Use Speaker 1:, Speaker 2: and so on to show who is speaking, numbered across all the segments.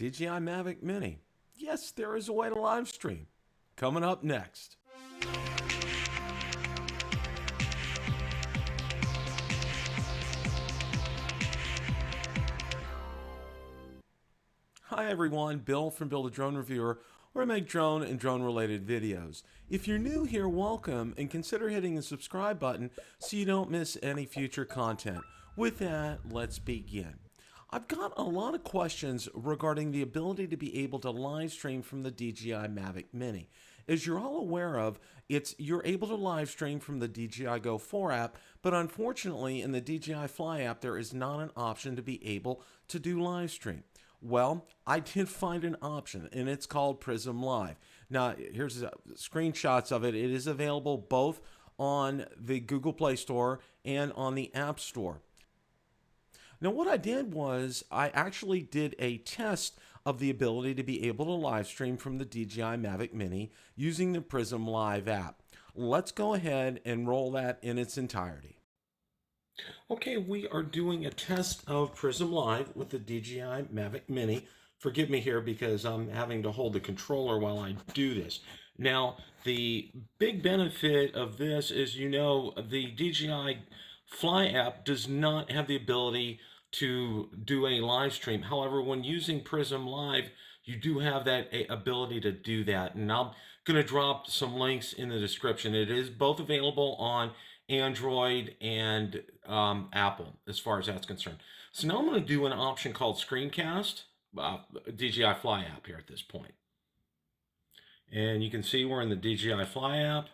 Speaker 1: DJI Mavic Mini. Yes, there is a way to live stream. Coming up next. Hi everyone, Bill from BillTheDroneReviewer, where I make drone and drone related videos. If you're new here, welcome, and consider hitting the subscribe button so you don't miss any future content. With that, let's begin. I've got a lot of questions regarding the ability to be able to live stream from the DJI Mavic Mini. As you're all aware of, you're able to live stream from the DJI Go 4 app, but unfortunately in the DJI Fly app there is not an option to be able to do live stream. Well, I did find an option, and it's called Prism Live. Now, here's screenshots of it. It is available both on the Google Play Store and on the App Store. Now, what I did was I actually did a test of the ability to be able to live stream from the DJI Mavic Mini using the Prism Live app. Let's go ahead and roll that in its entirety. Okay, we are doing a test of Prism Live with the DJI Mavic Mini. Forgive me here because I'm having to hold the controller while I do this. Now, the big benefit of this is, the DJI Fly app does not have the ability to do a live stream. However, when using Prism Live, you do have that ability to do that. And I'm going to drop some links in the description. It is both available on Android and Apple as far as that's concerned. So now I'm going to do an option called ScreenCast, DJI Fly app here at this point. And you can see we're in the DJI Fly app,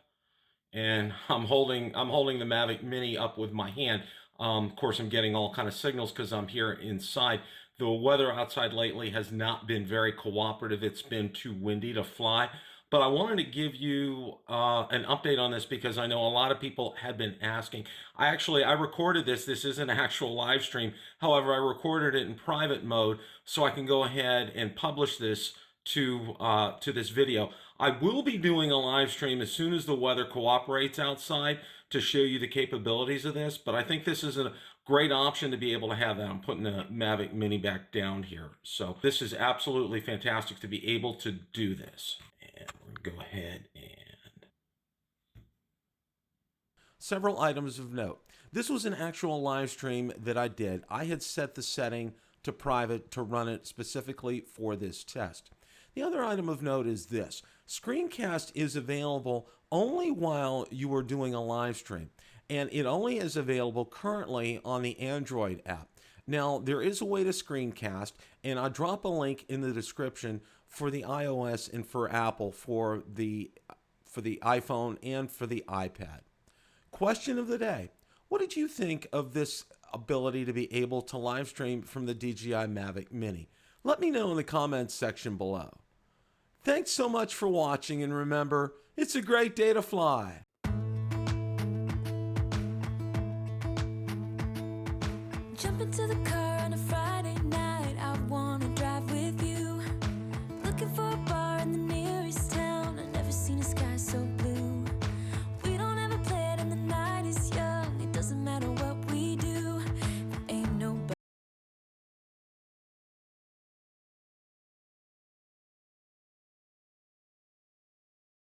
Speaker 1: and I'm holding the Mavic Mini up with my hand. Of course, I'm getting all kind of signals because I'm here inside. The weather outside lately has not been very cooperative. It's been too windy to fly. But I wanted to give you an update on this because I know a lot of people had been asking. I recorded this. This isn't an actual live stream. However, I recorded it in private mode so I can go ahead and publish this to this video. I will be doing a live stream as soon as the weather cooperates outside to show you the capabilities of this, but I think this is a great option to be able to have that. I'm putting the Mavic Mini back down here. So this is absolutely fantastic to be able to do this. And we'll go ahead and... Several items of note. This was an actual live stream that I did. I had set the setting to private to run it specifically for this test. The other item of note is this. Screencast is available only while you are doing a live stream, and it only is available currently on the Android app. Now, there is a way to screencast, and I'll drop a link in the description for the iOS and for Apple for the iPhone and for the iPad. Question of the day. What did you think of this ability to be able to live stream from the DJI Mavic Mini? Let me know in the comments section below. Thanks so much for watching, and remember, it's a great day to fly.
Speaker 2: Jump into the